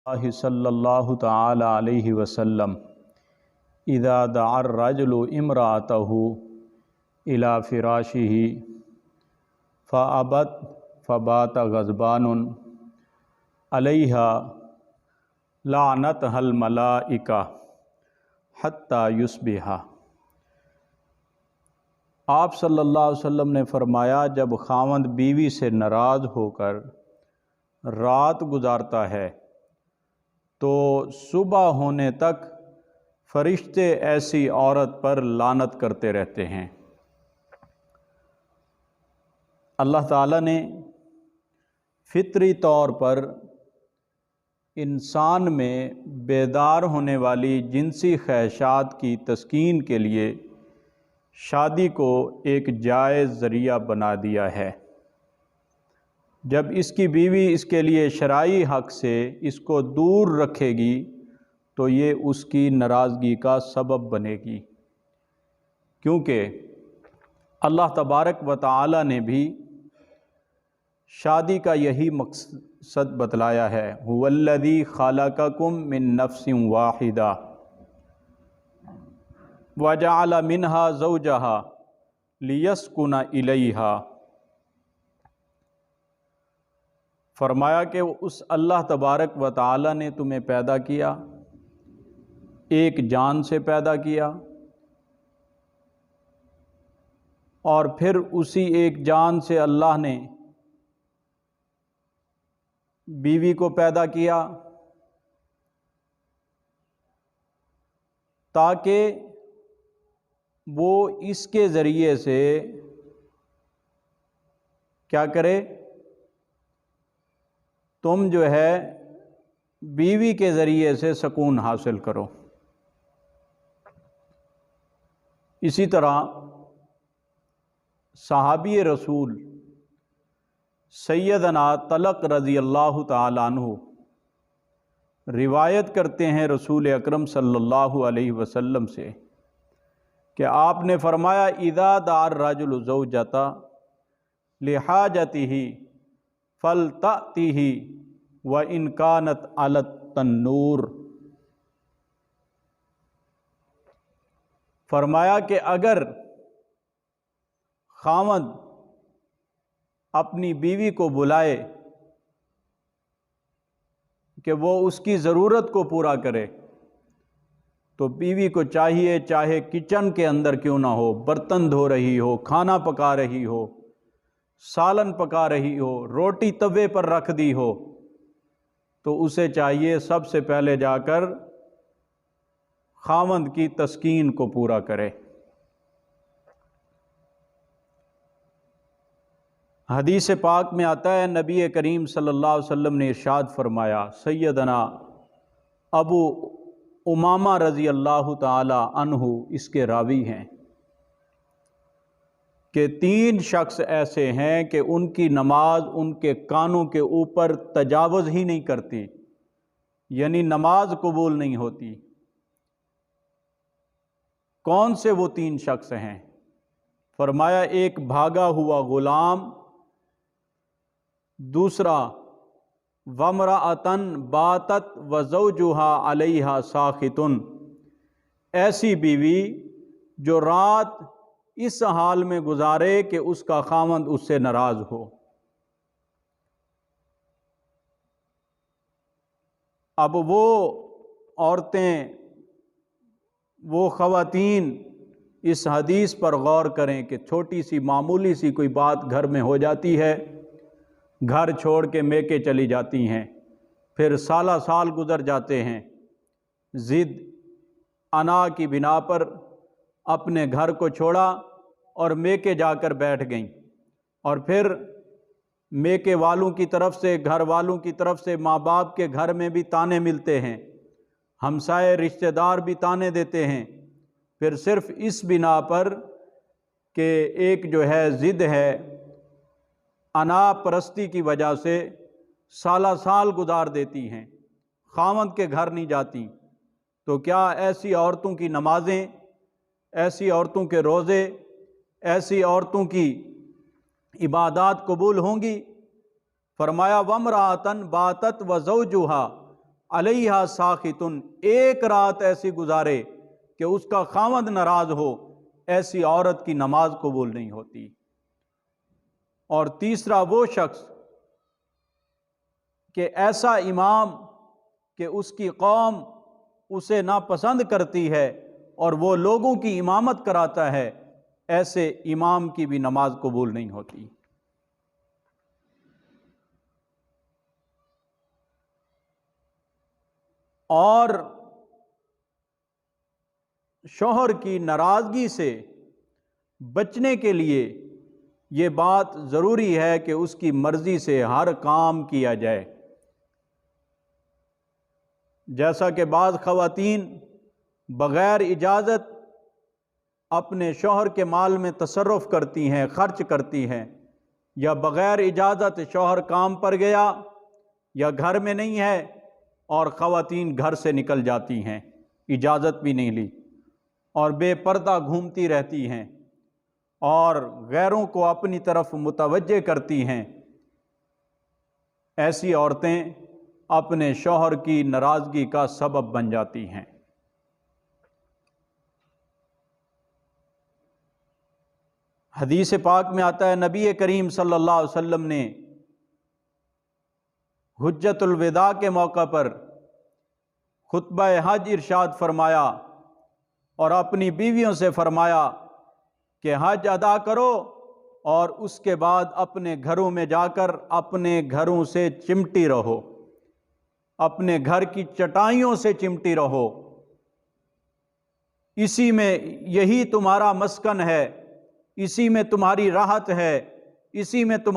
اللہ صلی اللہ تعالی علیہ وسلم اذا دعا الرجل امرأته الى فراشہ فابت فبات غضبان علیہا لعنتها الملائکہ حتی یصبح۔ آپ صلی اللہ علیہ وسلم نے فرمایا، جب خاوند بیوی سے ناراض ہو کر رات گزارتا ہے تو صبح ہونے تک فرشتے ایسی عورت پر لعنت کرتے رہتے ہیں۔ اللہ تعالیٰ نے فطری طور پر انسان میں بیدار ہونے والی جنسی خواہشات کی تسکین کے لیے شادی کو ایک جائز ذریعہ بنا دیا ہے۔ جب اس کی بیوی اس کے لیے شرعی حق سے اس کو دور رکھے گی تو یہ اس کی ناراضگی کا سبب بنے گی، کیونکہ اللہ تبارک و تعالی نے بھی شادی کا یہی مقصد بتلایا ہے، هو الذی خلقکم من نفس واحدہ وجعل منها زوجها لیسکن الیہا۔ فرمایا کہ اس اللہ تبارک و تعالی نے تمہیں پیدا کیا، ایک جان سے پیدا کیا، اور پھر اسی ایک جان سے اللہ نے بیوی کو پیدا کیا تاکہ وہ اس کے ذریعے سے کیا کرے، تم جو ہے بیوی کے ذریعے سے سکون حاصل کرو۔ اسی طرح صحابی رسول سیدنا طلق رضی اللہ تعالیٰ عنہ روایت کرتے ہیں رسول اکرم صلی اللہ علیہ وسلم سے کہ آپ نے فرمایا، اذا دعا الرجل زوجتہ لحاجتہ فلتأتہ وإن كانت علی التنور۔ فرمایا کہ اگر خاوند اپنی بیوی کو بلائے کہ وہ اس کی ضرورت کو پورا کرے تو بیوی کو چاہیے، چاہے کچن کے اندر کیوں نہ ہو، برتن دھو رہی ہو، کھانا پکا رہی ہو، سالن پکا رہی ہو، روٹی توے پر رکھ دی ہو، تو اسے چاہیے سب سے پہلے جا کر خاوند کی تسکین کو پورا کرے۔ حدیث پاک میں آتا ہے، نبی کریم صلی اللہ علیہ وسلم نے ارشاد فرمایا، سیدنا ابو امامہ رضی اللہ تعالی عنہ اس کے راوی ہیں، کہ 3 شخص ایسے ہیں کہ ان کی نماز ان کے کانوں کے اوپر تجاوز ہی نہیں کرتی، یعنی نماز قبول نہیں ہوتی۔ کون سے وہ 3 شخص ہیں؟ فرمایا، ایک بھاگا ہوا غلام، دوسرا وامرأۃ باتت وزوجها علیہا ساخط، ایسی بیوی جو رات اس حال میں گزارے کہ اس کا خاوند اس سے ناراض ہو۔ اب وہ عورتیں، وہ خواتین اس حدیث پر غور کریں کہ چھوٹی سی معمولی سی کوئی بات گھر میں ہو جاتی ہے، گھر چھوڑ کے میکے چلی جاتی ہیں، پھر سالہ سال گزر جاتے ہیں، ضد انا کی بنا پر اپنے گھر کو چھوڑا اور میکے جا کر بیٹھ گئیں، اور پھر میکے والوں کی طرف سے، گھر والوں کی طرف سے، ماں باپ کے گھر میں بھی تانے ملتے ہیں، ہمسائے رشتہ دار بھی تانے دیتے ہیں، پھر صرف اس بنا پر کہ ایک جو ہے ضد ہے، انا پرستی کی وجہ سے سالہ سال گزار دیتی ہیں، خاوند کے گھر نہیں جاتی، تو کیا ایسی عورتوں کی نمازیں، ایسی عورتوں کے روزے، ایسی عورتوں کی عبادات قبول ہوں گی؟ فرمایا وامرأۃ باتت وزوجها علیہا ساخطن، ایک رات ایسی گزارے کہ اس کا خاوند ناراض ہو، ایسی عورت کی نماز قبول نہیں ہوتی۔ اور تیسرا وہ شخص کہ ایسا امام کہ اس کی قوم اسے ناپسند کرتی ہے اور وہ لوگوں کی امامت کراتا ہے، ایسے امام کی بھی نماز قبول نہیں ہوتی۔ اور شوہر کی ناراضگی سے بچنے کے لیے یہ بات ضروری ہے کہ اس کی مرضی سے ہر کام کیا جائے۔ جیسا کہ بعض خواتین بغیر اجازت اپنے شوہر کے مال میں تصرف کرتی ہیں، خرچ کرتی ہیں، یا بغیر اجازت شوہر کام پر گیا یا گھر میں نہیں ہے اور خواتین گھر سے نکل جاتی ہیں، اجازت بھی نہیں لی، اور بے پردہ گھومتی رہتی ہیں اور غیروں کو اپنی طرف متوجہ کرتی ہیں۔ ایسی عورتیں اپنے شوہر کی ناراضگی کا سبب بن جاتی ہیں۔ حدیث پاک میں آتا ہے، نبی کریم صلی اللہ علیہ وسلم نے حجۃ الوداع کے موقع پر خطبہ حج ارشاد فرمایا اور اپنی بیویوں سے فرمایا کہ حج ادا کرو اور اس کے بعد اپنے گھروں میں جا کر اپنے گھروں سے چمٹی رہو، اپنے گھر کی چٹائیوں سے چمٹی رہو، اسی میں یہی تمہارا مسکن ہے، اسی میں تمہاری راحت ہے، اسی میں تمہارا